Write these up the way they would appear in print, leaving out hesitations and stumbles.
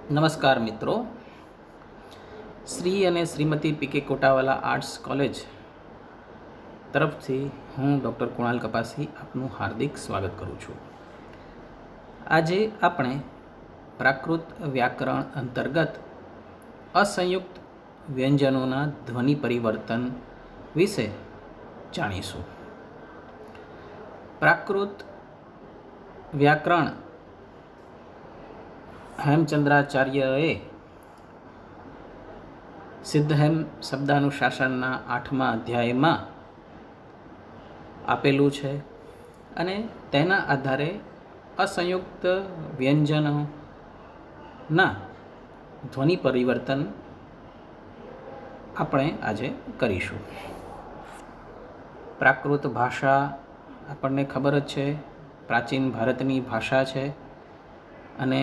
નમસ્કાર મિત્રો, શ્રી અને Shrimati PK Kotawala arts college તરફથી હું ડૉક્ટર કુણાલ કપાસી આપનું હાર્દિક સ્વાગત કરું છું. આજે આપણે પ્રાકૃત વ્યાકરણ અંતર્ગત અસંયુક્ત વ્યંજનોના ધ્વનિ પરિવર્તન વિશે જાણીશું. પ્રાકૃત વ્યાકરણ હેમચંદ્રાચાર્યએ સિદ્ધહેમ શબ્દાનુશાસનના 8મા અધ્યાયમાં આપેલું છે અને તેના આધારે અસંયુક્ત વ્યંજનોના ધ્વનિ પરિવર્તન આપણે આજે કરીશું. પ્રાકૃત ભાષા આપણને ખબર જ છે, પ્રાચીન ભારતની ભાષા છે અને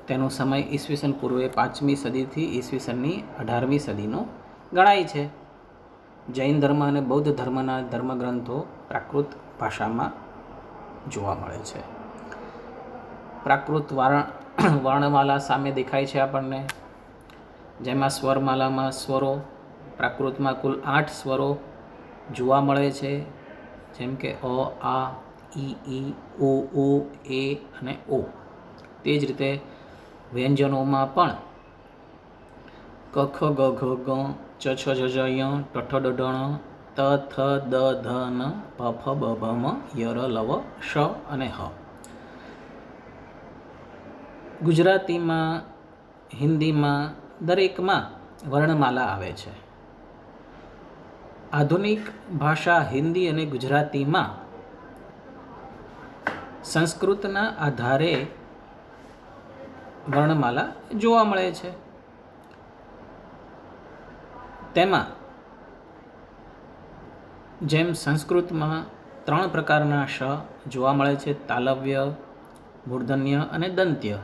તેનો સમય ઈસવીસન પૂર્વે 5મી સદીથી ઈસવીસનની 18મી સદીનો ગણાય છે. જૈન ધર્મ અને બૌદ્ધ ધર્મના ધર્મગ્રંથો પ્રાકૃત ભાષામાં જોવા મળે છે. પ્રાકૃત વર્ણમાલા સામે દેખાય છે આપણને, જેમાં સ્વરમાલામાં સ્વરો, પ્રાકૃતમાં કુલ 8 સ્વરો જોવા મળે છે, જેમ કે અ, આ, ઈ, ઓ, એ અને ઓ. તે જ રીતે વ્યંજનોમાં પણ ક, ખ, ગ, ઘ, ગ, ચ, છ, જ, ઝ, ય, ટ, ઠ, ડ, ઢ, ત, થ, દ, ધ, ન, પ, ફ, બ, ભ, મ, ય, ર, લ, વ, શ અને હ. ગુજરાતીમાં, હિન્દીમાં દરેકમાં વર્ણમાલા આવે છે. આધુનિક ભાષા હિન્દી અને ગુજરાતીમાં સંસ્કૃતના આધારે વર્ણમાલા જોવા મળે છે. તેમાં જેમ સંસ્કૃતમાં 3 પ્રકારના શ જોવા મળે છે, તાલવ્ય, મૂર્ધન્ય અને દંત્ય.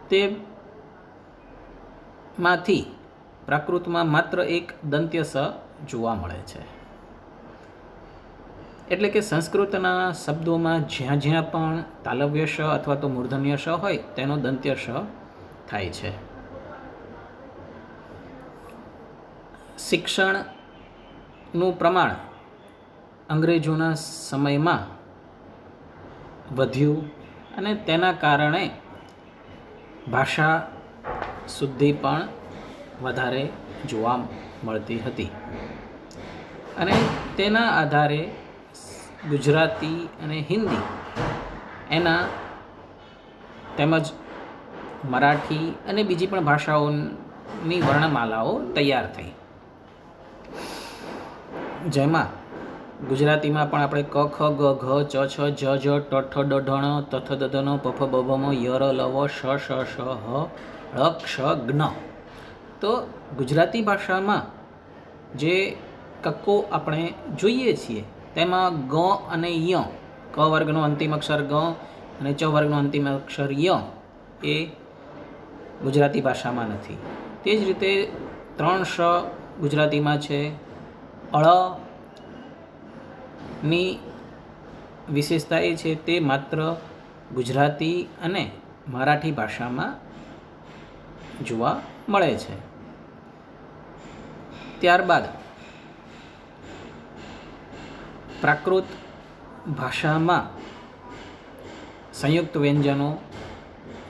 તેમાંથી પ્રાકૃતમાં માત્ર એક દંત્ય સ જોવા મળે છે. એટલે કે સંસ્કૃતના શબ્દોમાં જ્યાં જ્યાં પણ તાલવ્ય શ અથવા તો મૂર્ધન્ય શ હોય તેનો દંત્ય શ થાય છે. શિક્ષણનું પ્રમાણ અંગ્રેજોના સમયમાં વધ્યું અને તેના કારણે ભાષા શુદ્ધિ પણ વધારે જોવા મળતી હતી અને તેના આધારે ગુજરાતી અને હિન્દી એના તેમજ મરાઠી અને બીજી પણ ભાષાઓની વર્ણમાલાઓ તૈયાર થઈ. જેમાં ગુજરાતીમાં પણ આપણે ક, ખ, ગ, ઘ, ચ, છ, જ, ઝ, ટ, ઠ, ડ, ઢ, ણ, ત, થ, દ, ધ, ન, પ, ફ, બ, ભ, મ, ય, ર, લ, વ, શ, ષ, હ, ળ, ક્ષ, જ્ઞ. તો ગુજરાતી ભાષામાં જે કક્કો આપણે જોઈએ છીએ તેમાં ગ અને ય, ક વર્ગનો અંતિમ અક્ષર ગ અને ચ વર્ગનો અંતિમ અક્ષર ય એ ગુજરાતી ભાષામાં નથી. તે જ રીતે 3 શ ગુજરાતીમાં છે. અળ ની વિશેષતા એ છે તે માત્ર ગુજરાતી અને મરાઠી ભાષામાં જોવા મળે છે. ત્યારબાદ પ્રાકૃત ભાષામાં સંયુક્ત વ્યંજનો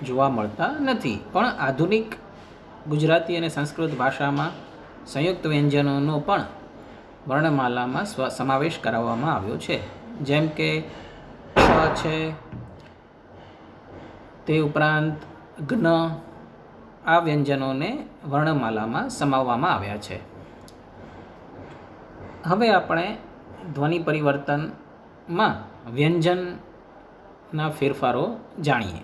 જોવા મળતા નથી, પણ આધુનિક ગુજરાતી અને સંસ્કૃત ભાષામાં સંયુક્ત વ્યંજનોનો પણ વર્ણમાલામાં સમાવેશ કરાવવામાં આવ્યો છે. જેમ કે ક્ષ છે, તે ઉપરાંત જ્ઞ, આ વ્યંજનોને વર્ણમાલામાં સમાવવામાં આવ્યા છે. હવે આપણે ધ્વનિ પરિવર્તનમાં વ્યંજનના ફેરફારો જાણીએ.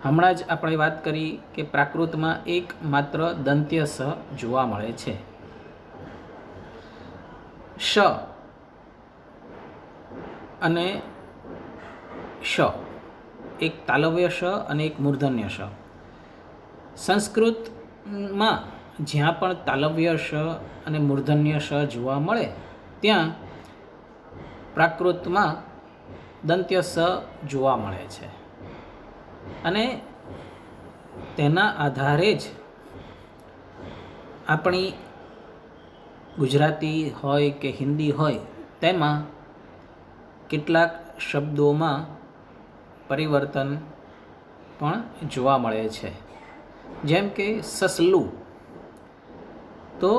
હમણાં જ આપણે વાત કરી કે પ્રાકૃતમાં એક માત્ર દંત્ય સ જોવા મળે છે. શ અને શ, એક તાલવ્ય શ અને એક મૂર્ધન્ય શ. સંસ્કૃતમાં જ્યાં પણ તાલવ્ય શ અને મૂર્ધન્ય શ જોવા મળે ત્યાં પ્રાકૃતમાં દંત્ય સ જોવા મળે છે. અને તેના આધારે જ આપણી ગુજરાતી હોય કે હિન્દી હોય તેમાં કેટલાક શબ્દોમાં પરિવર્તન પણ જોવા મળે છે. જેમ કે સસલું, તો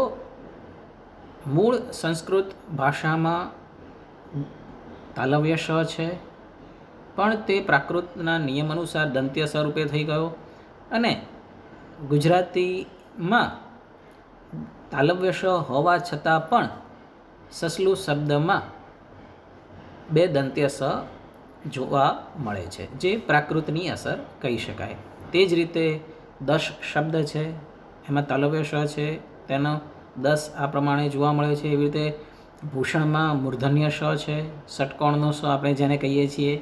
મૂળ સંસ્કૃત ભાષામાં તાલવ્ય શ છે, પણ તે પ્રાકૃતના નિયમ અનુસાર દંત્ય સ રૂપે થઈ ગયો. અને ગુજરાતીમાં તાલવ્ય શ હોવા છતાં પણ સસલું શબ્દમાં બે દંત્ય સ જોવા મળે છે, જે પ્રાકૃતની અસર કહી શકાય. તે જ રીતે દશ શબ્દ છે, એમાં તાલવ્ય શ છે, તેનો દસ આ પ્રમાણે જોવા મળે છે. એવી રીતે ભૂષણમાં મૂર્ધન્ય શ છે, ષટકોણનો સ આપણે જેને કહીએ છીએ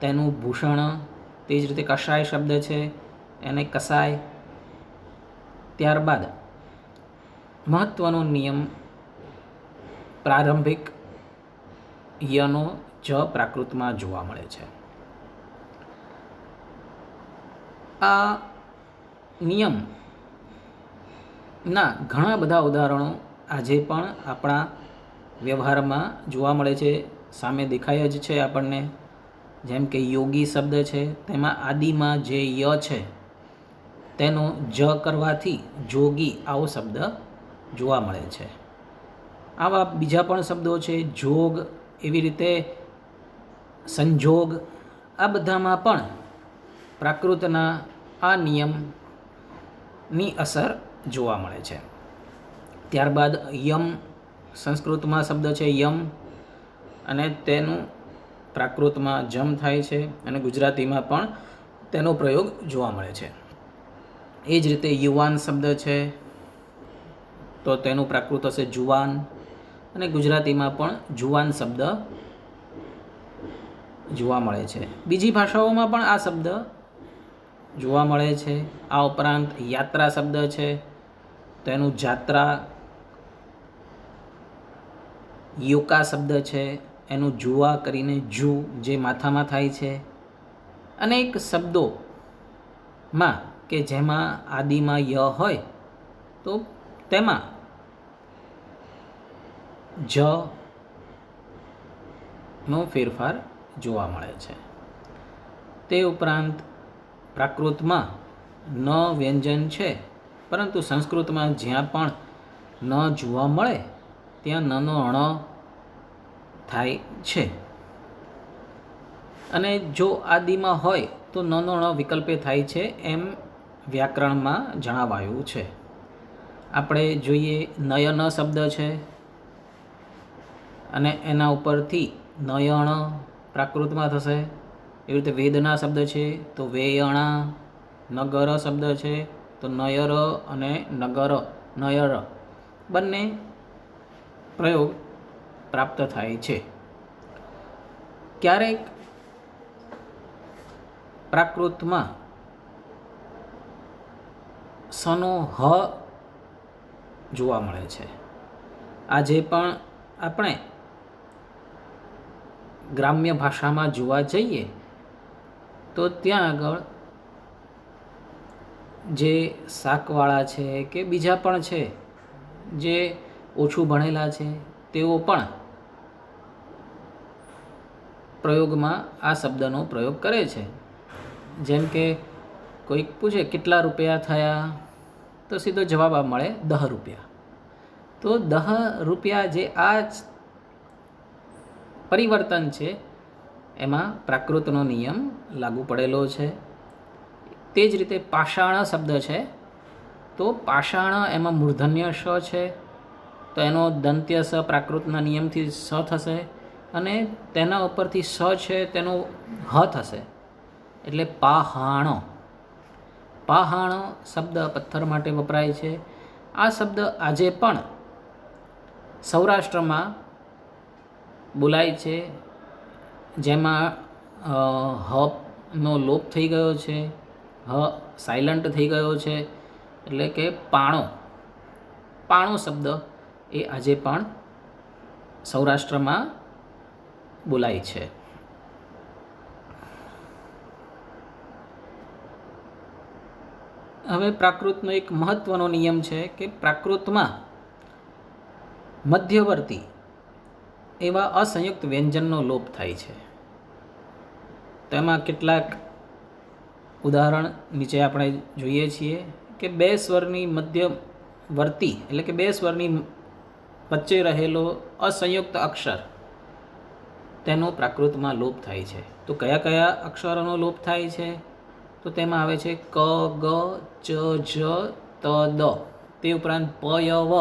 તેનું ભૂષણ. તે જ રીતે કષાય શબ્દ છે, એને કસાય. ત્યારબાદ મહત્ત્વનો નિયમ પ્રારંભિક યનો જ પ્રાકૃતમાં જોવા મળે છે. આ નિયમના ઘણા બધા ઉદાહરણો આજે પણ આપણા વ્યવહારમાં જોવા મળે છે, સામે દેખાય જ છે આપણને. જેમ કે યોગી શબ્દ છે, તેમાં આદિમાં જે ય છે તેનો જ કરવાથી જોગી આવો શબ્દ જોવા મળે છે. આવા બીજા પણ શબ્દો છે, જોગ, એવી રીતે સંજોગ. આ બધામાં પણ પ્રાકૃતના આ નિયમની અસર જોવા મળે છે. ત્યારબાદ યમ, સંસ્કૃતમાં શબ્દ છે યમ, અને તેનું પ્રાકૃતમાં જમ થાય છે, અને ગુજરાતીમાં પણ તેનો પ્રયોગ જોવા મળે છે. એ જ રીતે યુવાન શબ્દ છે, તો તેનું પ્રાકૃત હશે જુવાન, અને ગુજરાતીમાં પણ જુવાન શબ્દ જોવા મળે છે. બીજી ભાષાઓમાં પણ આ શબ્દ જોવા મળે છે. આ ઉપરાંત યાત્રા શબ્દ છે, તેનું જાત્રા. યોકા શબ્દ છે, એનું જુવા કરીને જુ, જે માથામાં થાય છે. અનેક શબ્દોમાં કે જેમાં આદિમાં ય હોય તો તેમાં જ નો ફેરફાર જોવા મળે છે. તે ઉપરાંત પ્રાકૃતમાં ન વ્યંજન છે, પરંતુ સંસ્કૃતમાં જ્યાં પણ ન જોવા મળે ત્યાં નનો અણ થાય છે, અને જો આદિમાં હોય તો નનો અણ વિકલ્પે થાય છે, એમ વ્યાકરણમાં જણાવાયું છે. આપણે જોઈએ નયન શબ્દ છે, અને એના ઉપરથી નયણ પ્રાકૃતમાં થશે. એવી રીતે વેદના શબ્દ છે, તો વેયણા. નગર શબ્દ છે, તો નયર અને નગર, નયર બંને પ્રયોગ પ્રાપ્ત થાય છે. ક્યારેક પ્રાકૃતમાં સનો હ જોવા મળે છે. આજે પણ આપણે ગ્રામ્ય ભાષામાં જોવા જઈએ તો ત્યાં આગળ જે શાકવાળા છે કે બીજા પણ છે જે ઓછું ભણેલા છે, તેઓ પણ પ્રયોગમાં આ શબ્દનો પ્રયોગ કરે છે. જેમ કે કોઈક પૂછે કેટલા રૂપિયા થયા, તો સીધો જવાબ મળે 10 રૂપિયા. તો 10 રૂપિયા જે આ પરિવર્તન છે એમાં પ્રાકૃતનો નિયમ લાગુ પડેલો છે. તે જ રીતે પાષાણ શબ્દ છે, તો પાષાણ એમાં મૂર્ધન્ય શ છે, તો એનો દંત્ય સ પ્રાકૃતના નિયમથી સ થશે, અને તેના ઉપરથી સ છે તેનો હ થશે, એટલે પાહાણ. પાહાણ શબ્દ પથ્થર માટે વપરાય છે. આ શબ્દ આજે પણ સૌરાષ્ટ્રમાં બોલાય છે, જેમાં હનો લોપ થઈ ગયો છે, હ સાયલન્ટ થઈ ગયો છે, એટલે કે પાણો. પાણો શબ્દ એ આજે પણ સૌરાષ્ટ્રમાં બોલાય છે. હવે પ્રાકૃતનો એક મહત્ત્વનો નિયમ છે કે પ્રાકૃતમાં મધ્યવર્તી એવા અસંયુક્ત વ્યંજનનો લોપ થાય છે. તેમાં કેટલાક ઉદાહરણ નીચે આપણે જોઈએ છીએ કે બે સ્વરની મધ્યવર્તી એટલે કે બે સ્વરની વચ્ચે રહેલો અસંયુક્ત અક્ષર તેનો પ્રાકૃતમાં લોપ થાય છે. તો કયા કયા અક્ષરોનો લોપ થાય છે? તો તેમાં આવે છે ક, ગ, ચ, જ, ત, દ. તે ઉપરાંત પ, ય, વ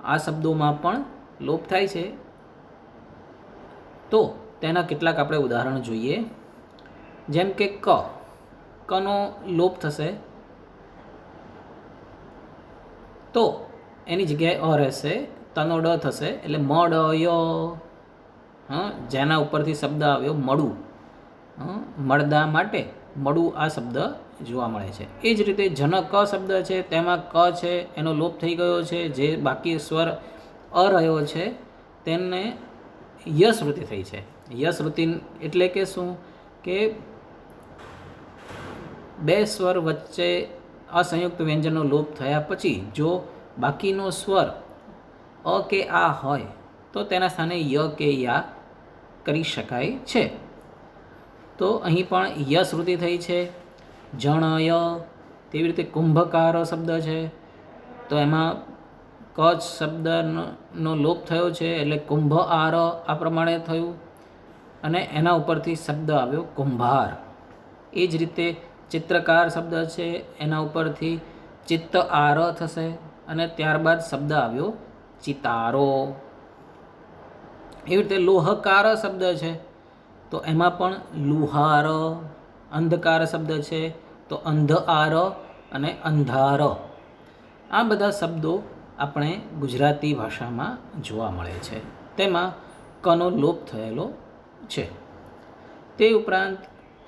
આ શબ્દોમાં પણ લોપ થાય છે. તો તેના કેટલાક આપણે ઉદાહરણ જોઈએ. જેમ કે કનો લોપ થશે તો એની જગ્યાએ અ રહેશે, તનો ડ થશે એટલે મ, ડ, ય. જેના ઉપરથી શબ્દ આવ્યો મળું, મળદા માટે મળું આ શબ્દ જોવા મળે છે. એ જ રીતે જન ક શબ્દ છે તેમાં ક છે એનો લોપ થઈ ગયો છે. જે બાકી સ્વર અ રહ્યો છે તેને યશ્રુતિ થઈ છે. યશ્રુતિ એટલે કે શું? કે બે સ્વર વચ્ચે અસંયુક્ત વ્યંજનનો લોપ થયા પછી જો બાકીનો સ્વર અ કે આ હોય તો તેના સ્થાને ય કે યા કરી શકાય છે. તો અહીં પણ યશ્રુતિ થઈ છે. જણય તેવી રીતે કુંભકાર શબ્દ છે તો એમાં ક શબ્દનો લોપ થયો છે એટલે કુંભ આર આ પ્રમાણે થયું અને એના ઉપરથી શબ્દ આવ્યો કુંભાર. એ જ રીતે ચિત્રકાર શબ્દ છે એના ઉપરથી ચિત્ત આર થશે અને ત્યારબાદ શબ્દ આવ્યો ચિતારો. એવી રીતે લોહકાર શબ્દ છે તો એમાં પણ લુહાર. અંધકાર શબ્દ છે તો અંધ આર અને અંધાર. આ બધા શબ્દો આપણે ગુજરાતી ભાષામાં જોવા મળે છે. તેમાં કનો લોપ થયેલો છે. તે ઉપરાંત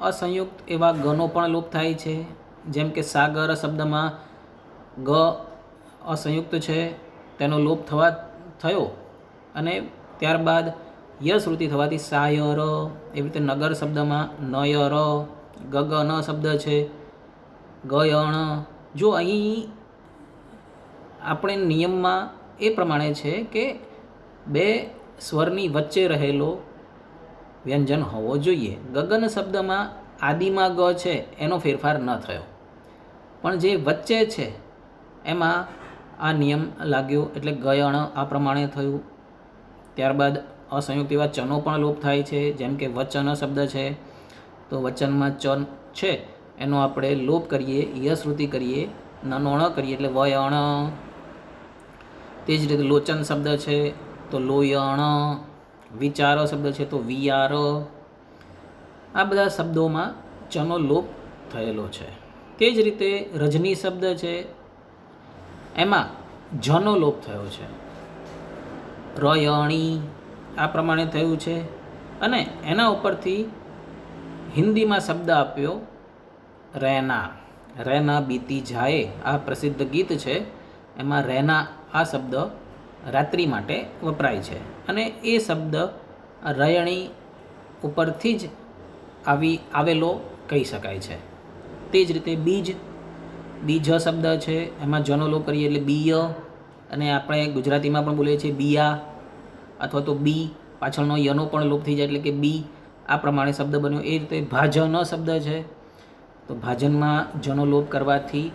અસંયુક્ત એવા ગનો પણ લોપ થાય છે. જેમ કે સાગર શબ્દમાં ગ અસંયુક્ત છે તેનો લોપ થયો અને ત્યારબાદ યશ્રુતિ થવાથી સાયર. એવી રીતે નગર શબ્દમાં નયર. ગગન શબ્દ છે ગયણ. જો અહીં આપણે નિયમમાં એ પ્રમાણે છે કે બે સ્વરની વચ્ચે રહેલો વ્યંજન હોવો જોઈએ. ગગન શબ્દમાં આદિમાં ગ છે એનો ફેરફાર ન થયો પણ જે વચ્ચે છે એમાં આ નિયમ લાગ્યો એટલે ગયણ આ પ્રમાણે થયું. ત્યારબાદ અસંયુક્ત એવા ચનો પણ લોપ થાય છે. જેમ કે વચન શબ્દ છે તો વચનમાં ચન છે એનો આપણે લોપ કરીએ, યશ્રુતિ કરીએ, નનોણ કરીએ એટલે વયણ. તે જ રીતે લોચન શબ્દ છે તો લોયણ. વિચાર શબ્દ છે તો વિયાર. આ બધા શબ્દોમાં ચનો લોપ થયેલો છે. તે જ રીતે રજની શબ્દ છે એમાં જનો લોપ થયો છે. રયણી આ પ્રમાણે થયું છે અને એના ઉપરથી હિન્દીમાં શબ્દ આપ્યો રૈના. રૈના બીતી જાય આ પ્રસિદ્ધ ગીત છે એમાં રૈના આ શબ્દ રાત્રિ માટે વપરાય છે અને એ શબ્દ રયણી ઉપરથી જ આવેલો કહી શકાય છે. તે જ રીતે બીજ શબ્દ છે એમાં જનો લોપ કરીએ એટલે બીય અને આપણે ગુજરાતીમાં પણ બોલીએ છીએ બિયા અથવા તો બી પાછળનો યનો પણ લોપ થઈ જાય એટલે કે બી. આ પ્રમાણે શબ્દ બન્યો. એ રીતે ભાજન શબ્દ છે તો ભાજનમાં જનો લોપ કરવાથી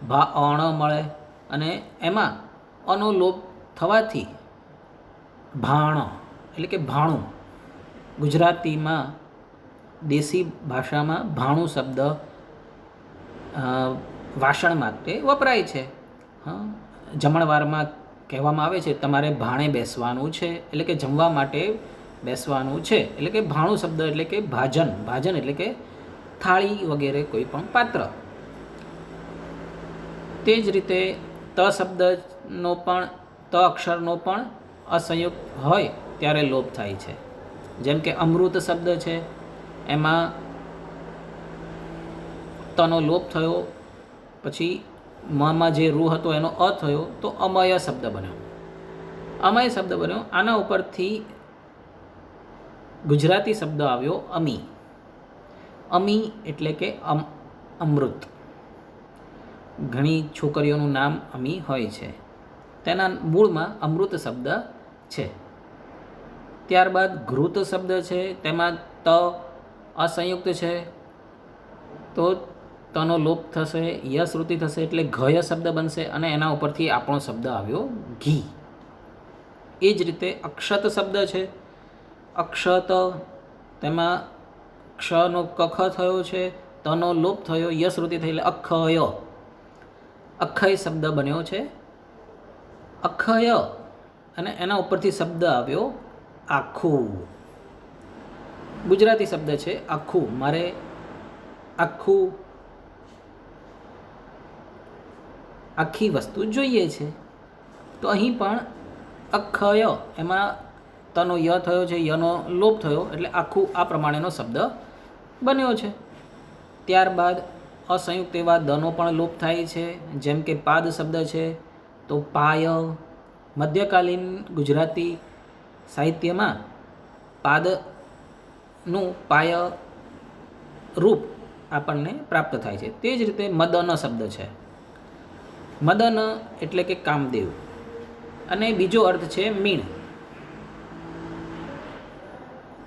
ભાઅણ મળે અને એમાં અનો લોપ થવાથી ભાણ એટલે કે ભાણું. ગુજરાતીમાં દેશી ભાષામાં ભાણું શબ્દ વાસણ માટે વપરાય છે. જમણવારમાં કહેવામાં આવે છે તમારે ભાણે બેસવાનું છે એટલે કે જમવા માટે બેસવાનું છે એટલે કે ભાણું શબ્દ એટલે કે ભાજન એટલે કે થાળી વગેરે કોઈ પણ પાત્ર. તે જ રીતે ત શબ્દનો પણ ત અક્ષરનો પણ અસંયુક્ત હોય ત્યારે લોપ થાય છે. જેમ કે અમૃત શબ્દ છે એમાં તનો લોપ થયો પછી મમાં જે રૂ હતો એનો અ થયો તો અમય શબ્દ બન્યો. આના ઉપરથી ગુજરાતી શબ્દ આવ્યો અમી એટલે કે અમૃત. ઘણી છોકરીઓનું નામ અમી હોય છે. તેના મૂળમાં અમૃત શબ્દ છે. ત્યારબાદ ઘૃત શબ્દ છે, તેમાં ત અસંયુક્ત છે, તો તનો લોપ થશે, ય શ્રુતિ થશે એટલે ઘય શબ્દ બનશે અને એના ઉપરથી આપણો શબ્દ આવ્યો ઘી. એ જ રીતે અક્ષત શબ્દ છે. અક્ષત, તેમાં ક્ષનો કખ થયો છે, તનો લોપ થયો, ય શ્રુતિ થઈ એટલે અક્ષય. અક્ષય શબ્દ બન્યો છે. અક્ષય અને એના ઉપરથી શબ્દ આવ્યો આખું. ગુજરાતી શબ્દ છે આખું. મારે આખું, આખી વસ્તુ જોઈએ છે. તો અહીં પણ અક્ષય, એમાં તનો ય થયો છે, યનો લોપ થયો એટલે આખું આ પ્રમાણેનો શબ્દ બન્યો છે. ત્યારબાદ અસંયુક્ત એવા દનો પણ લોપ થાય છે. જેમ કે પાદ શબ્દ છે, તો પાય. મધ્યકાલીન ગુજરાતી સાહિત્યમાં પાદનું પાય રૂપ આપણને પ્રાપ્ત થાય છે. તે જ રીતે મદન શબ્દ છે. મદન એટલે કે કામદેવ, અને બીજો અર્થ છે મીણ.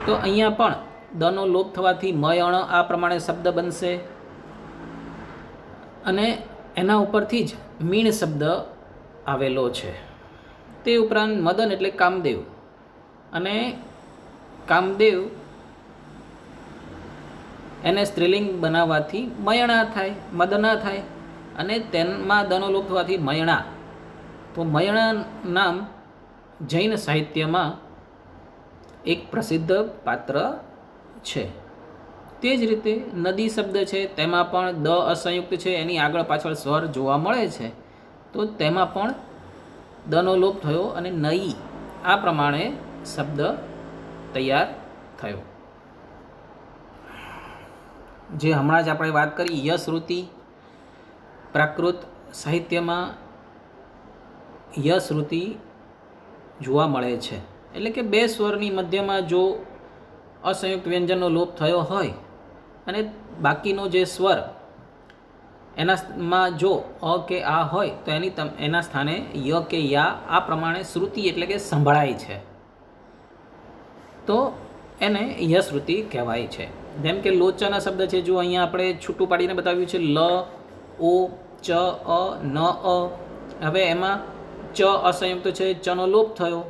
તો અહીંયા પણ દનો લોપ થવાથી મયણ આ પ્રમાણે શબ્દ બનશે અને એના ઉપરથી જ મીણ શબ્દ આવેલો છે. તે ઉપરાંત મદન એટલે કામદેવ, અને કામદેવ એને સ્ત્રીલિંગ બનાવવાથી મયણા થાય, મદના થાય, અને તેમાં દનો લોપ થવાથી મયણા. તો મયણા નામ જૈન સાહિત્યમાં એક પ્રસિદ્ધ પાત્ર છે. તે જ રીતે નદી શબ્દ છે, તેમાં પણ દ અસંયુક્ત છે, એની આગળ પાછળ સ્વર જોવા મળે છે. તો તેમાં પણ દનો લોપ થયો અને નઈ આ પ્રમાણે શબ્દ તૈયાર થયો. જે હમણાં જ આપણે વાત કરી યશ્રુતિ, પ્રાકૃત સાહિત્યમાં યશ્રુતિ જોવા મળે છે. એટલે કે બે સ્વરની મધ્યમાં જો અસંયુક્ત વ્યંજનનો લોપ થયો હોય અને બાકીનો જે સ્વર એનામાં જો અ કે આ હોય તો એના સ્થાને ય કે યા આ પ્રમાણે શ્રુતિ એટલે કે સંભળાય છે, તો એને યશ્રુતિ કહેવાય છે. જેમ કે લોચના શબ્દ છે, જો અહીંયા આપણે છૂટું પાડીને બતાવ્યું છે લ, ઓ, ચ, અ, ન, અ. હવે એમાં ચ અસંયુક્ત છે, ચનો લોપ થયો,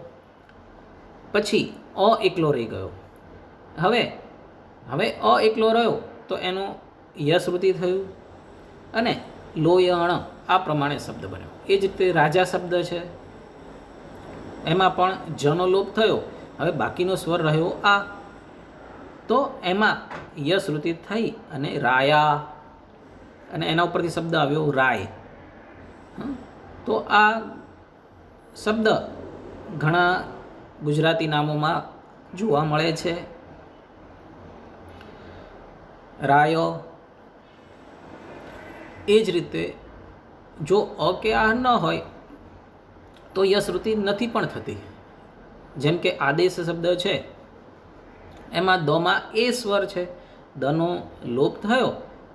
પછી અ એકલો રહી ગયો. હવે અ એકલો રહ્યો તો એનું યશ્રુતિ થયું અને લોયણ આ પ્રમાણે શબ્દ બન્યો. એ જ રીતે રાજા શબ્દ છે, એમાં પણ જનો લોપ થયો, હવે બાકીનો સ્વર રહ્યો આ, તો એમાં યશ્રુતિ થઈ અને રાયા, અને એના ઉપરથી શબ્દ આવ્યો રાય. તો આ શબ્દ ઘણા ગુજરાતી નામોમાં જોવા મળે છે. રાયો. એ જ રીતે જો અ કે આ ન હોય તો યશ્રુતિ નથી પણ થતી. જેમ કે આદેશ શબ્દ છે, એમાં દમાં એ સ્વર છે, દનો લોપ થયો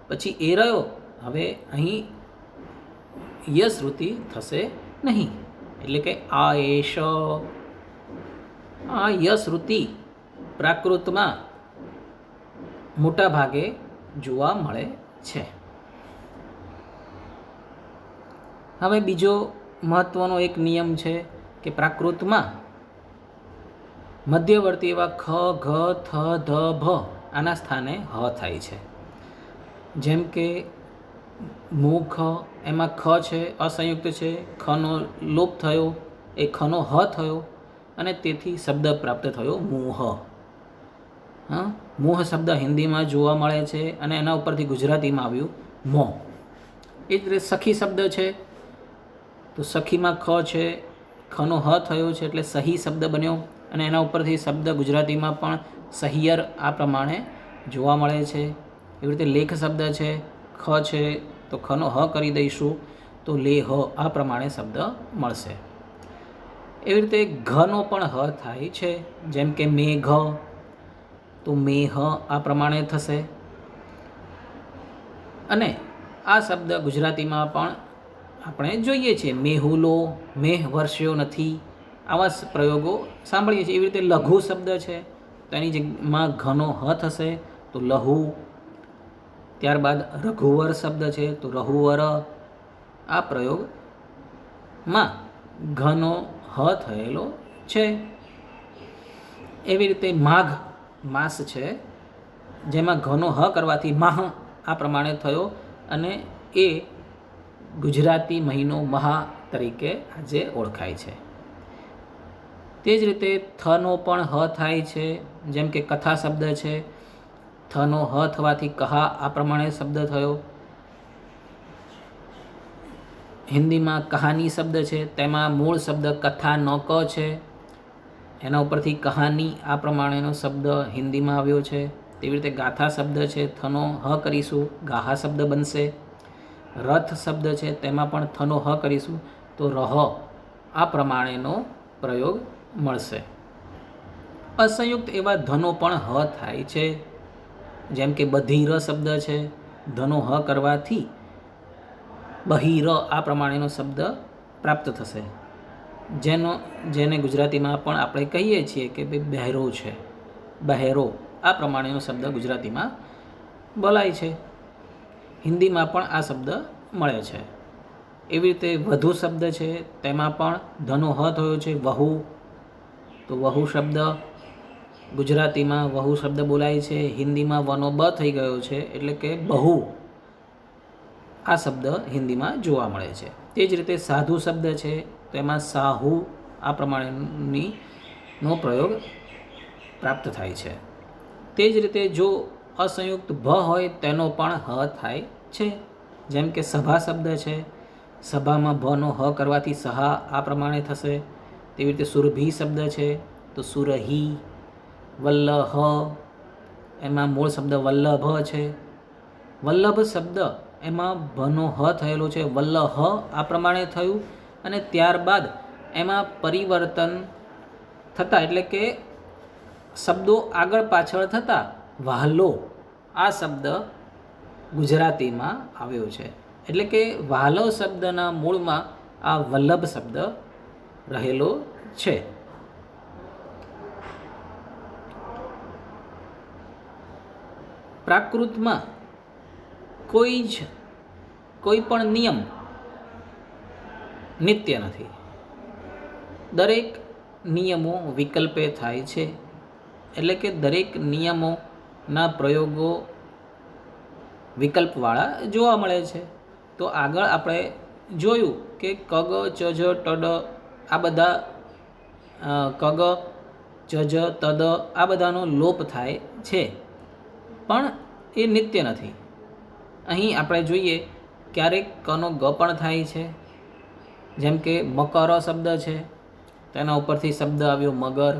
પછી એ રહ્યો, હવે અહીં યશ્રુતિ થશે નહીં. એટલે કે આ એશ, આ યશ્રુતિ પ્રાકૃતમાં મોટા ભાગે જોવા મળે છે. હવે બીજો મહત્વનો એક નિયમ છે કે પ્રાકૃતમાં મધ્યવર્તી એવા ખ, ઘ, થ, ધ, ભ આના સ્થાને હ થાય છે. જેમ કે મુખ, એમાં ખ છે, અસંયુક્ત છે, ખનો લોપ થયો, એ ખનો હ થયો અને તેથી શબ્દ પ્રાપ્ત થયો મુહ. મુહ શબ્દ હિન્દીમાં જોવા મળે છે અને એના ઉપરથી ગુજરાતીમાં આવ્યું મોં. એ જ રીતે સખી શબ્દ છે, તો સખીમાં ખ છે, ખનો હ થયો છે એટલે સહી શબ્દ બન્યો, અને એના ઉપરથી શબ્દ ગુજરાતીમાં પણ સહિયર આ પ્રમાણે જોવા મળે છે. એવી રીતે લેખ શબ્દ છે, ખ છે તો ખનો હ કરી દઈશું તો લેહ આ પ્રમાણે શબ્દ મળશે. એવી રીતે ઘનો પણ હ થાય છે, જેમ કે મેઘ તો મેહ આ પ્રમાણે થશે. અને આ શબ્દ ગુજરાતીમાં પણ આપણે જોઈએ છીએ. મેહુલો, મેહ વરસ્યો નથી, આવા પ્રયોગો સાંભળીએ છીએ. એવી રીતે લઘુ શબ્દ છે તો એની જગ્યામાં ઘનો હ થશે તો લહુ. ત્યારબાદ રઘુવર શબ્દ છે તો રઘુવર. આ પ્રયોગમાં ઘનો હ થયેલો છે. એવી રીતે માઘ માસ છે જેમાં ઘનો હ કરવાથી માહ આ પ્રમાણે થયો અને એ ગુજરાતી મહિનો મહા તરીકે આજે ઓળખાય છે. તે જ રીતે થનો પણ હ થાય છે. જેમ કે કથા શબ્દ છે, થનો હ થવાથી કહા આ પ્રમાણે શબ્દ થયો. હિન્દીમાં કહાની શબ્દ છે તેમાં મૂળ શબ્દ કથા નો ક છે, એના ઉપરથી કહાની આ પ્રમાણેનો શબ્દ હિન્દીમાં આવ્યો છે. તેવી રીતે ગાથા શબ્દ છે, થનો હ કરીશું ગાહા શબ્દ બનશે. રથ શબ્દ છે તેમાં પણ થનો હ કરીશું તો રહ આ પ્રમાણેનો પ્રયોગ મળશે. અસંયુક્ત એવા ધનો પણ હ થાય છે. જેમ કે બધિર શબ્દ છે, ધનો હ કરવાથી બહિર આ પ્રમાણેનો શબ્દ પ્રાપ્ત થશે. જેને ગુજરાતીમાં પણ આપણે કહીએ છીએ કે ભાઈ બહેરો છે, બહેરો આ પ્રમાણેનો શબ્દ ગુજરાતીમાં બોલાય છે. હિન્દીમાં પણ આ શબ્દ મળે છે. એવી રીતે વધુ શબ્દ છે તેમાં પણ ધનો હ થયો છે વહુ. તો વહુ શબ્દ ગુજરાતીમાં વહુ શબ્દ બોલાય છે. હિન્દીમાં વનો બ થઈ ગયો છે એટલે કે બહુ આ શબ્દ હિન્દીમાં જોવા મળે છે. તે જ રીતે સાધુ શબ્દ છે તો એમાં સાહુ આ પ્રમાણેનો પ્રયોગ પ્રાપ્ત થાય છે. તે જ રીતે જો અસંયુક્ત ભ હોય તેનો પણ હ થાય છે. જેમ કે સભા શબ્દ છે, સભામાં ભનો હ કરવાથી સહા આ પ્રમાણે થશે. તેવી રીતે સુરભી શબ્દ છે તો સુરહી. વલ્લભ એમાં મૂળ શબ્દ વલ્લભ છે. વલ્લભ શબ્દ એમાં ભનો હ થયેલો છે, વલ્લહ આ પ્રમાણે થયું અને ત્યારબાદ એમાં પરિવર્તન થતાં એટલે કે શબ્દો આગળ પાછળ થતાં વહાલો આ શબ્દ ગુજરાતીમાં આવ્યો છે. એટલે કે વહાલો શબ્દના મૂળમાં આ વલ્લભ શબ્દ રહેલો છે. પ્રાકૃતમાં કોઈ પણ નિયમ નિત્ય નથી. દરેક નિયમો વિકલ્પે થાય છે. એટલે કે દરેક નિયમોના પ્રયોગો વિકલ્પવાળા જોવા મળે છે. તો આગળ આપણે જોયું કે કગ ચજ ટડ આ બધા કગ ચજ તદ આ બધાનો લોપ થાય છે પણ એ નિત્ય નથી. અહીં આપણે જોઈએ ક્યારેક કનો ગ પણ થાય છે. જેમ કે મકર શબ્દ છે તેના ઉપરથી શબ્દ આવ્યો મગર,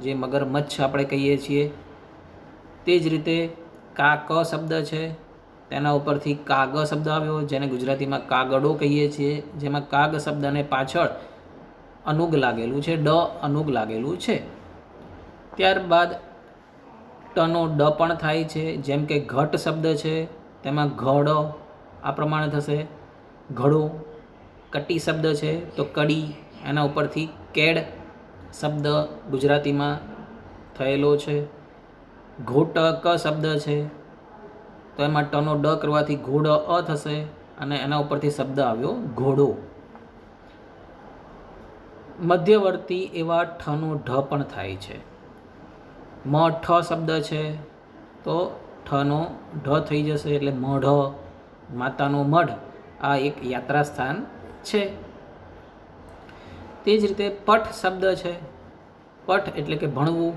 જે મગરમચ્છ આપણે કહીએ છીએ. તે જ રીતે કાક શબ્દ છે તેના ઉપરથી કાગ શબ્દ આવ્યો જેને ગુજરાતીમાં કાગડો કહીએ છીએ. જેમાં કાગ શબ્દને પાછળ અનુગ લાગેલું છે, ડ અનુગ લાગેલું છે. ત્યારબાદ ટનો ડ પણ થાય છે. જેમ કે ઘટ શબ્દ છે તેમાં ઘડ આ પ્રમાણે થશે ઘડો. કટી શબ્દ છે તો કડી, એના ઉપરથી કેડ શબ્દ ગુજરાતીમાં થયેલો છે. ઘોટક શબ્દ છે તો એમાં ટનો ડ કરવાથી ઘોડ અ થશે અને એના ઉપરથી શબ્દ આવ્યો ઘોડો. મધ્યવર્તી એવા ઠનો ઢ પણ થાય છે. મઠ શબ્દ છે તો ઠનો ઢ થઈ જશે એટલે મઢ. માતાનો મઢ આ એક યાત્રા સ્થાન છે. તે જ રીતે પઠ શબ્દ છે, પઠ એટલે કે ભણવું,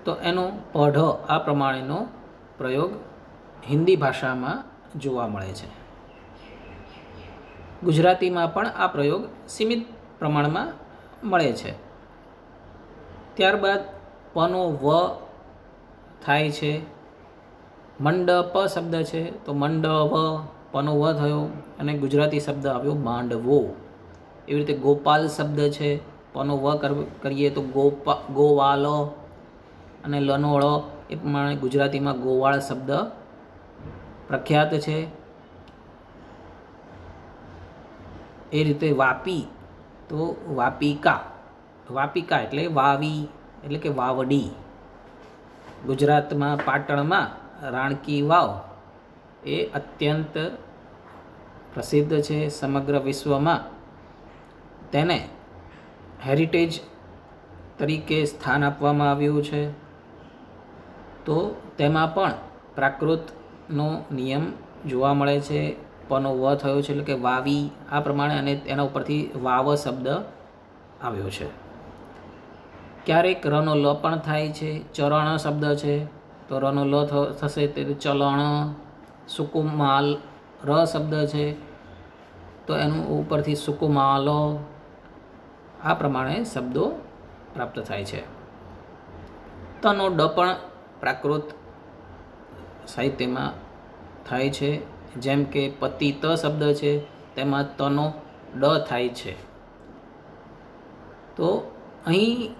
તો એનો પઢ આ પ્રમાણેનો પ્રયોગ હિન્દી ભાષામાં જોવા મળે છે. ગુજરાતીમાં પણ આ પ્રયોગ સીમિત પ્રમાણમાં મળે છે. ત્યારબાદ પનો વ થાય છે. મંડપ શબ્દ છે તો મંડવ પનો વ થયો અને ગુજરાતી શબ્દ આવ્યો માંડવો. એવી રીતે ગોપાલ શબ્દ છે, પનો વ કરીએ તો ગોવાલ અને લનો ળ એ પ્રમાણે ગુજરાતીમાં ગોવાળ શબ્દ પ્રખ્યાત છે. એ રીતે વાપી તો વાપિકા, વાપિકા એટલે વાવી એટલે કે વાવડી. ગુજરાતમાં પાટણમાં રાણકી વાવ એ અત્યંત પ્રસિદ્ધ છે. સમગ્ર વિશ્વમાં તેને હેરિટેજ તરીકે સ્થાન આપવામાં આવ્યું છે. તો તેમાં પણ પ્રાકૃતનો નિયમ જોવા મળે છે. પનો વ થયો છે એટલે કે વાવી આ પ્રમાણે, અને એના ઉપરથી વાવ શબ્દ આવ્યો છે. ક્યારેક રનો લ પણ થાય છે. ચરણ શબ્દ છે તો રનો લ થશે તે ચલણ. સુકુમાલ ર શબ્દ છે તો એનું ઉપરથી સુકુમાલો. આ પ્રમાણે શબ્દો પ્રાપ્ત થાય છે. તનો ડ પણ પ્રાકૃત સાહિત્યમાં થાય છે. જેમ કે પતિત શબ્દ છે તેમાં તનો ડ થાય છે. તો અહીં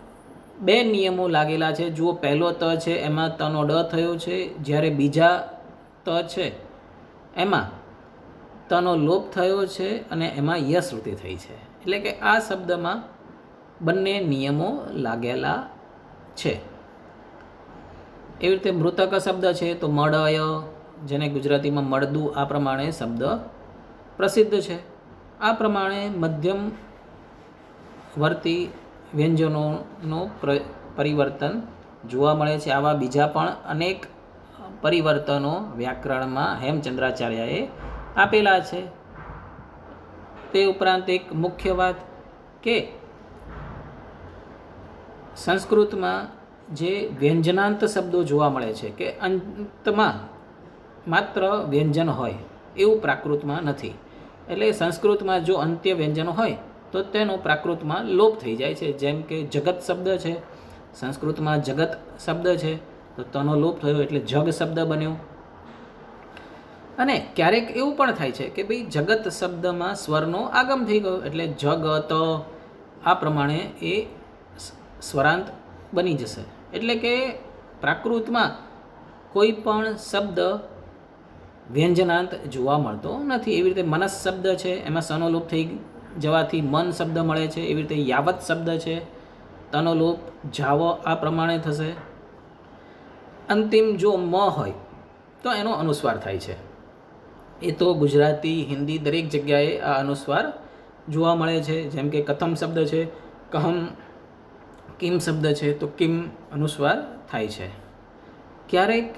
બે નિયમો લાગેલા છે. જુઓ, પહેલો ત છે એમાં તનો ડ થયો છે, જ્યારે બીજા ત છે એમાં તનો લોપ થયો છે અને એમાં યશ્રુતિ થઈ છે. એટલે કે આ શબ્દમાં બંને નિયમો લાગેલા છે. એવી રીતે મૃતક શબ્દ છે તો મળય, જેને ગુજરાતીમાં મળદું આ પ્રમાણે શબ્દ પ્રસિદ્ધ છે. આ પ્રમાણે મધ્યમ વર્તી વ્યંજનોનો પરિવર્તન જોવા મળે છે. આવા બીજા પણ અનેક પરિવર્તનો વ્યાકરણમાં હેમચંદ્રાચાર્યએ આપેલા છે. તે ઉપરાંત એક મુખ્ય વાત કે સંસ્કૃતમાં જે વ્યંજનાંત શબ્દો જોવા મળે છે કે અંતમાં માત્ર વ્યંજન હોય એવું પ્રાકૃતમાં નથી. એટલે સંસ્કૃતમાં જો અંત્ય વ્યંજન હોય તો તેનો પ્રાકૃતમાં લોપ થઈ જાય છે. જેમ કે જગત શબ્દ છે, સંસ્કૃતમાં જગત શબ્દ છે તો તનો લોપ થયો એટલે જગ શબ્દ બન્યો. અને ક્યારેક એવું પણ થાય છે કે ભાઈ જગત શબ્દમાં સ્વરનો આગમ થઈ ગયો એટલે જગત આ પ્રમાણે એ સ્વરાંત બની જશે. એટલે કે પ્રાકૃતમાં કોઈ પણ શબ્દ વ્યંજનાંત જોવા મળતો નથી. એવી રીતે મનસ શબ્દ છે એમાં સનો લોપ થઈ જવાથી મન શબ્દ મળે છે. એવી રીતે યાવત શબ્દ છે તનો લોપ જાવ આ પ્રમાણે થશે. અંતિમ જો મ હોય તો એનો અનુસ્વાર થાય છે. એ તો ગુજરાતી, હિન્દી દરેક જગ્યાએ આ અનુસ્વાર જોવા મળે છે. જેમ કે કથમ શબ્દ છે, કહમ. કિમ શબ્દ છે તો કિમ અનુસ્વાર થાય છે. ક્યારેક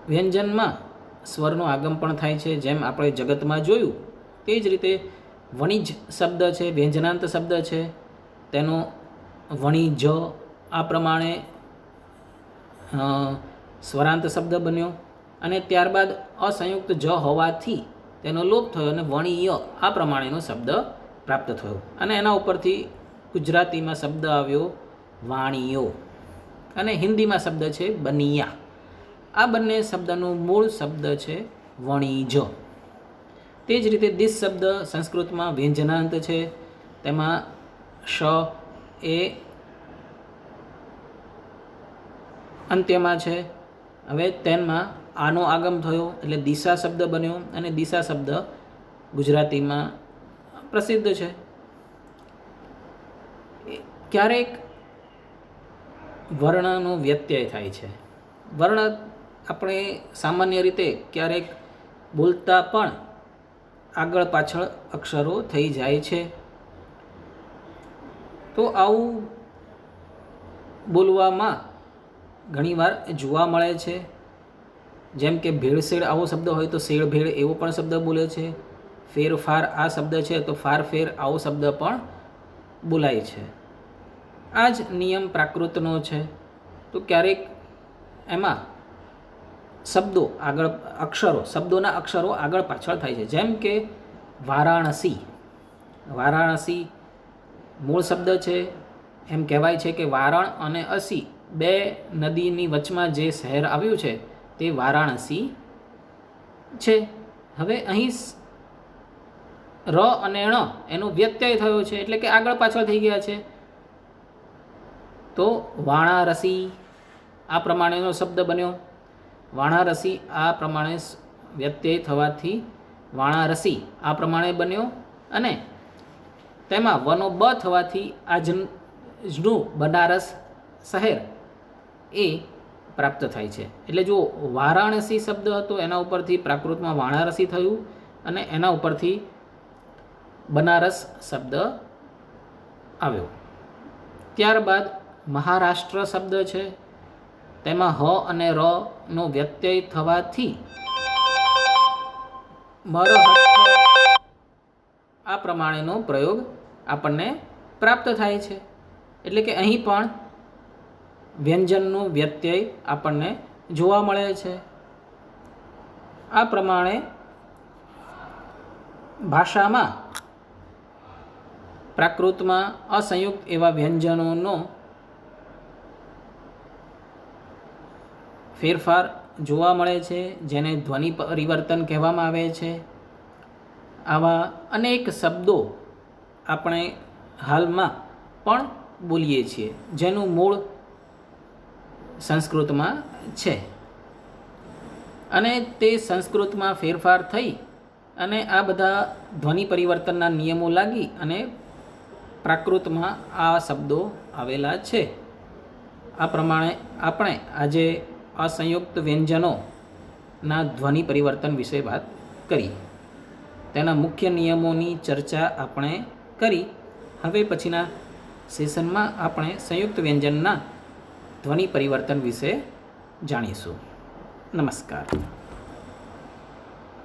વ્યંજનમાં સ્વરનો આગમ પણ થાય છે, જેમ આપણે જગતમાં જોયું. તે જ રીતે વણિજ શબ્દ છે, વ્યંજનાંત શબ્દ છે, તેનો વણિજ આ પ્રમાણે સ્વરાંત શબ્દ બન્યો અને ત્યારબાદ અસંયુક્ત જ હોવાથી તેનો લોપ થયો અને વણીય આ પ્રમાણેનો શબ્દ પ્રાપ્ત થયો. અને એના ઉપરથી ગુજરાતીમાં શબ્દ આવ્યો વાણીયો અને હિન્દીમાં શબ્દ છે બનિયા. આ બંને શબ્દનું મૂળ શબ્દ છે વણીજ. તે જ રીતે દિસ શબ્દ સંસ્કૃતમાં વ્યંજનાંત છે, તેમાં શ એ અંત્યમાં છે. હવે તેમાં આનો આગમ થયો એટલે દિશા શબ્દ બન્યો અને દિશા શબ્દ ગુજરાતીમાં પ્રસિદ્ધ છે. ક્યારેક વર્ણનો વ્યત્યય થાય છે. વર્ણ આપણે સામાન્ય રીતે ક્યારેક બોલતા પણ આગળ પાછળ અક્ષરો થઈ જાય છે. તો આવું બોલવામાં ઘણીવાર જોવા મળે છે. જેમ કે ભેળસેળ આવો શબ્દ હોય તો શેળ ભેળ એવો પણ શબ્દ બોલે છે. ફેરફાર આ શબ્દ છે તો ફારફેર આવો શબ્દ પણ બોલાય છે. આ જ નિયમ પ્રાકૃતનો છે. તો ક્યારેક એમાં શબ્દો આગળ અક્ષરો શબ્દોના અક્ષરો આગળ પાછળ થાય છે. જેમ કે વારાણસી. વારાણસી મૂળ શબ્દ છે. એમ કહેવાય છે કે વારાણ અને અસી બે નદીની વચમાં જે શહેર આવ્યું છે તે વારાણસી છે. હવે અહીં ર અને ણ એનો વ્યત્યય થયો છે એટલે કે આગળ પાછળ થઈ ગયા છે. તો વાણારસી આ પ્રમાણેનો શબ્દ બન્યો. વાણારસી આ પ્રમાણે વ્યત્યય થવાથી વાણારસી આ પ્રમાણે બન્યો અને તેમાં વનો બ થવાથી આજનું બનારસ શહેર એ પ્રાપ્ત થાય છે. એટલે જો વારાણસી શબ્દ હતો એના ઉપરથી પ્રાકૃતમાં વાણારસી થયું અને એના ઉપરથી બનારસ શબ્દ આવ્યો. ત્યારબાદ મહારાષ્ટ્ર શબ્દ છે, તેમાં હ અને ર નો વ્યત્યય થવાથી મરહઠ્ઠ આ પ્રમાણેનો પ્રયોગ આપણને પ્રાપ્ત થાય છે. એટલે કે અહીં પણ વ્યંજનનો વ્યત્યય આપણને જોવા મળે છે. આ પ્રમાણે ભાષામાં પ્રાકૃતમાં અસંયુક્ત એવા વ્યંજનોનો ફેરફાર જોવા મળે છે, જેને ધ્વનિ પરિવર્તન કહેવામાં આવે છે. આવા અનેક શબ્દો આપણે હાલમાં પણ બોલીએ છીએ, જેનું મૂળ સંસ્કૃતમાં છે અને તે સંસ્કૃતમાં ફેરફાર થઈ અને આ બધા ધ્વનિ પરિવર્તનના નિયમો લાગી અને પ્રાકૃતમાં આ શબ્દો આવેલા છે. આ પ્રમાણે આપણે આજે અસંયુક્ત વ્યંજનોના ધ્વનિ પરિવર્તન વિશે વાત કરી. તેના મુખ્ય નિયમોની ચર્ચા આપણે કરી. હવે પછીના સેશનમાં આપણે સંયુક્ત વ્યંજનના ધ્વનિ પરિવર્તન વિશે જાણીશું. નમસ્કાર.